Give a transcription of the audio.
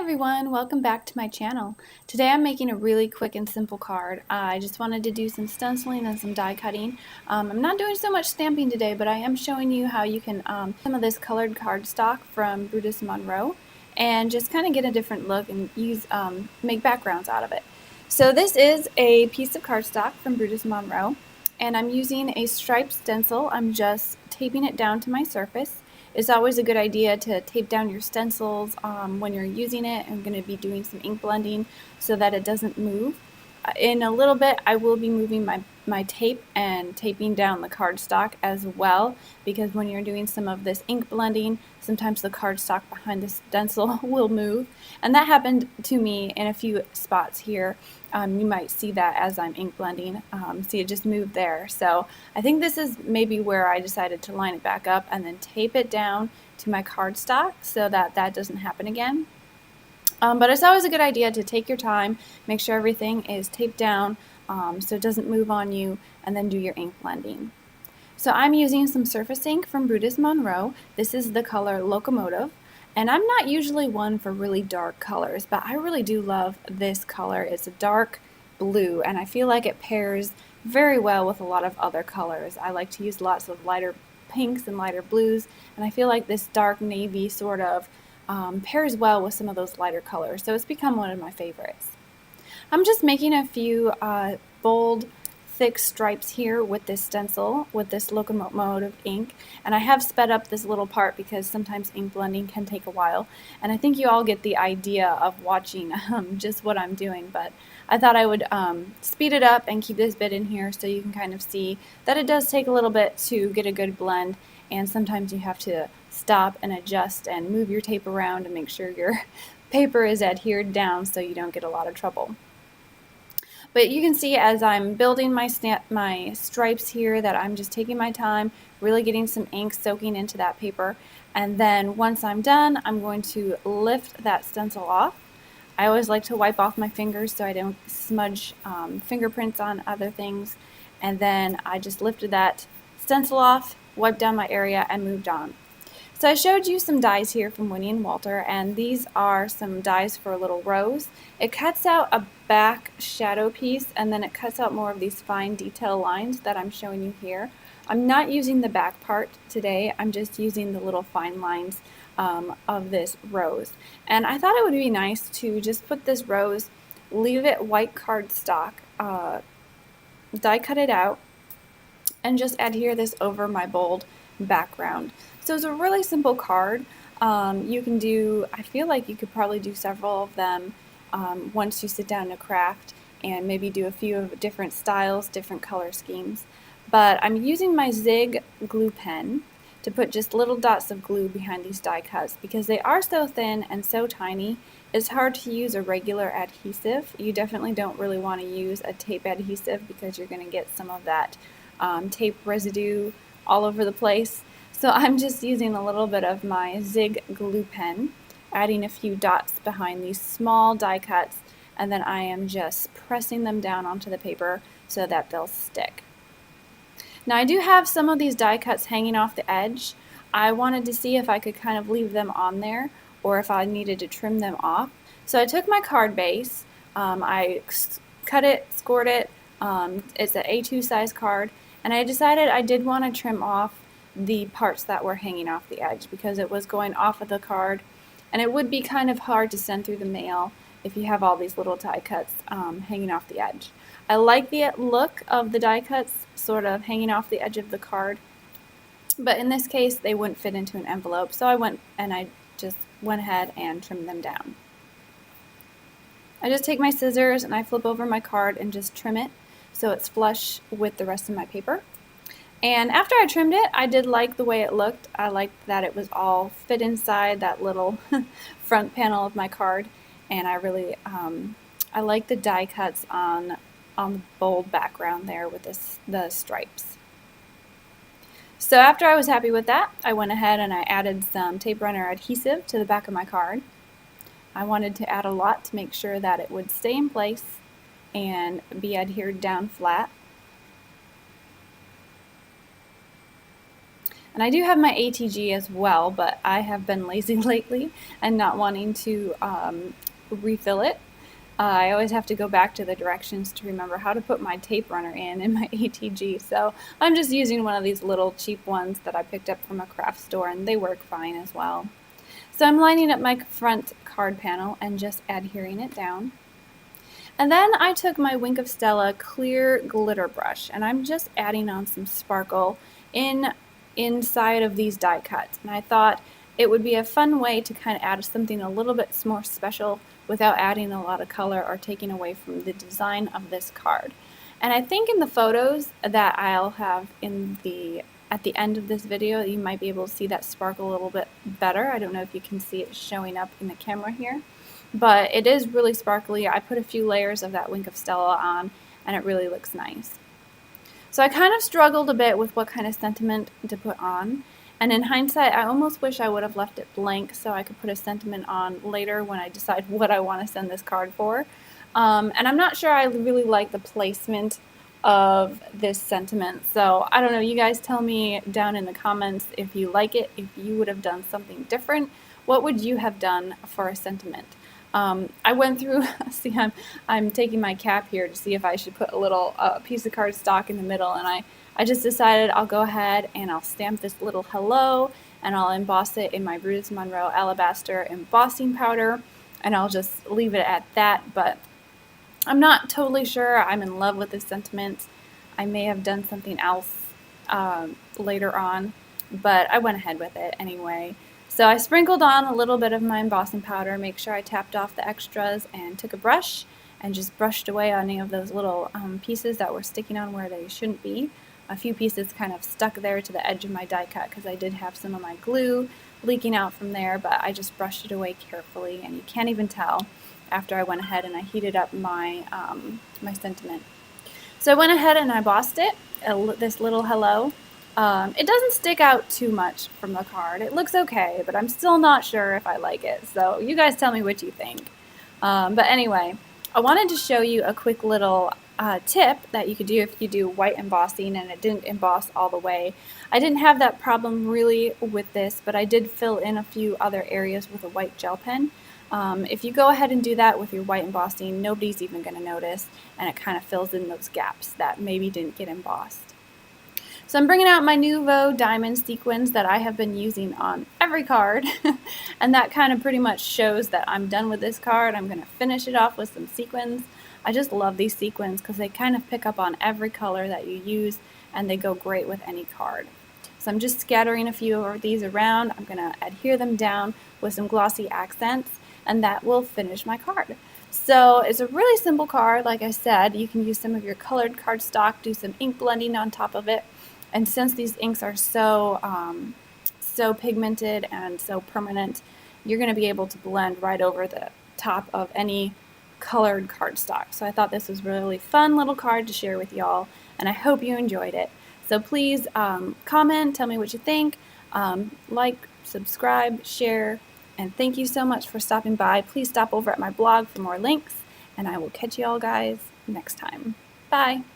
everyone, welcome back to my channel. Today I'm making a really quick and simple card. I just wanted to do some stenciling and some die cutting. I'm not doing so much stamping today, but I am showing you how you can some of this colored cardstock from Brutus Monroe and just kind of get a different look and use make backgrounds out of it. So this is a piece of cardstock from Brutus Monroe, and I'm using a striped stencil. I'm just taping it down to my surface. It's always a good idea to tape down your stencils when you're using it. I'm going to be doing some ink blending so that it doesn't move. In a little bit, I will be moving my tape and taping down the cardstock as well, because when you're doing some of this ink blending, sometimes the cardstock behind the stencil will move. And that happened to me in a few spots here. You might see that as I'm ink blending. See, it just moved there. So I think this is maybe where I decided to line it back up and then tape it down to my cardstock so that that doesn't happen again. But it's always a good idea to take your time, make sure everything is taped down so it doesn't move on you, and then do your ink blending. So I'm using some surface ink from Brutus Monroe. This is the color Locomotive. And I'm not usually one for really dark colors, but I really do love this color. It's a dark blue, and I feel like it pairs very well with a lot of other colors. I like to use lots of lighter pinks and lighter blues, and I feel like this dark navy sort of pairs well with some of those lighter colors, so it's become one of my favorites. I'm just making a few bold, thick stripes here with this stencil, with this Locomotive ink, and I have sped up this little part because sometimes ink blending can take a while, and I think you all get the idea of watching just what I'm doing, but I thought I would speed it up and keep this bit in here so you can kind of see that it does take a little bit to get a good blend, and sometimes you have to stop and adjust and move your tape around and make sure your paper is adhered down so you don't get a lot of trouble. But you can see as I'm building my stripes here that I'm just taking my time, really getting some ink soaking into that paper. And then once I'm done, I'm going to lift that stencil off. I always like to wipe off my fingers so I don't smudge fingerprints on other things. And then I just lifted that stencil off, wiped down my area, and moved on. So I showed you some dies here from Winnie and Walter, and these are some dies for a little rose. It cuts out a back shadow piece, and then it cuts out more of these fine detail lines that I'm showing you here. I'm not using the back part today, I'm just using the little fine lines of this rose. And I thought it would be nice to just put this rose, leave it white cardstock, die cut it out, and just adhere this over my bold background. So it's a really simple card. You can do, I feel like you could probably do several of them once you sit down to craft, and maybe do a few of different styles, different color schemes. But I'm using my Zig glue pen to put just little dots of glue behind these die cuts because they are so thin and so tiny. It's hard to use a regular adhesive. You definitely don't really want to use a tape adhesive because you're going to get some of that tape residue all over the place. So I'm just using a little bit of my Zig glue pen, adding a few dots behind these small die cuts, and then I am just pressing them down onto the paper so that they'll stick. Now I do have some of these die cuts hanging off the edge. I wanted to see if I could kind of leave them on there or if I needed to trim them off. So I took my card base, I cut it, scored it, it's an A2 size card, and I decided I did want to trim off the parts that were hanging off the edge because it was going off of the card, and it would be kind of hard to send through the mail if you have all these little die cuts hanging off the edge. I like the look of the die cuts sort of hanging off the edge of the card, but in this case they wouldn't fit into an envelope, so I just went ahead and trimmed them down. I just take my scissors and I flip over my card and just trim it so it's flush with the rest of my paper. And after I trimmed it, I did like the way it looked. I liked that it was all fit inside that little front panel of my card, and I really I like the die cuts on the bold background there with the stripes. So after I was happy with that, I went ahead and I added some tape runner adhesive to the back of my card. I wanted to add a lot to make sure that it would stay in place and be adhered down flat. And I do have my ATG as well, but I have been lazy lately and not wanting to refill it. I always have to go back to the directions to remember how to put my tape runner in my ATG. So I'm just using one of these little cheap ones that I picked up from a craft store, and they work fine as well. So I'm lining up my front card panel and just adhering it down. And then I took my Wink of Stella clear glitter brush, and I'm just adding on some sparkle inside of these die cuts. And I thought it would be a fun way to kind of add something a little bit more special without adding a lot of color or taking away from the design of this card. And I think in the photos that I'll have at the end of this video, you might be able to see that sparkle a little bit better. I don't know if you can see it showing up in the camera here, but it is really sparkly. I put a few layers of that Wink of Stella on, and it really looks nice. So I kind of struggled a bit with what kind of sentiment to put on, and in hindsight, I almost wish I would have left it blank so I could put a sentiment on later when I decide what I want to send this card for. And I'm not sure I really like the placement of this sentiment, so I don't know, you guys tell me down in the comments if you like it, if you would have done something different. What would you have done for a sentiment? I went through, see, I'm taking my cap here to see if I should put a little piece of cardstock in the middle, and I just decided I'll go ahead and I'll stamp this little hello, and I'll emboss it in my Brutus Monroe Alabaster embossing powder, and I'll just leave it at that. But I'm not totally sure I'm in love with this sentiment. I may have done something else later on, but I went ahead with it anyway. So I sprinkled on a little bit of my embossing powder, make sure I tapped off the extras, and took a brush and just brushed away on any of those little pieces that were sticking on where they shouldn't be. A few pieces kind of stuck there to the edge of my die cut because I did have some of my glue leaking out from there, but I just brushed it away carefully, and you can't even tell after I went ahead and I heated up my, my sentiment. So I went ahead and I embossed it, this little hello. It doesn't stick out too much from the card. It looks okay, but I'm still not sure if I like it. So you guys tell me what you think. But anyway, I wanted to show you a quick little tip that you could do if you do white embossing and it didn't emboss all the way. I didn't have that problem really with this, but I did fill in a few other areas with a white gel pen. If you go ahead and do that with your white embossing, nobody's even going to notice, and it kind of fills in those gaps that maybe didn't get embossed. So I'm bringing out my Nouveau diamond sequins that I have been using on every card, and that kind of pretty much shows that I'm done with this card. I'm going to finish it off with some sequins. I just love these sequins because they kind of pick up on every color that you use, and they go great with any card. So I'm just scattering a few of these around. I'm going to adhere them down with some glossy accents, and that will finish my card. So it's a really simple card. Like I said, you can use some of your colored cardstock, do some ink blending on top of it. And since these inks are so pigmented and so permanent, you're going to be able to blend right over the top of any colored cardstock. So I thought this was a really fun little card to share with y'all, and I hope you enjoyed it. So please comment, tell me what you think, like, subscribe, share, and thank you so much for stopping by. Please stop over at my blog for more links, and I will catch you all guys next time. Bye!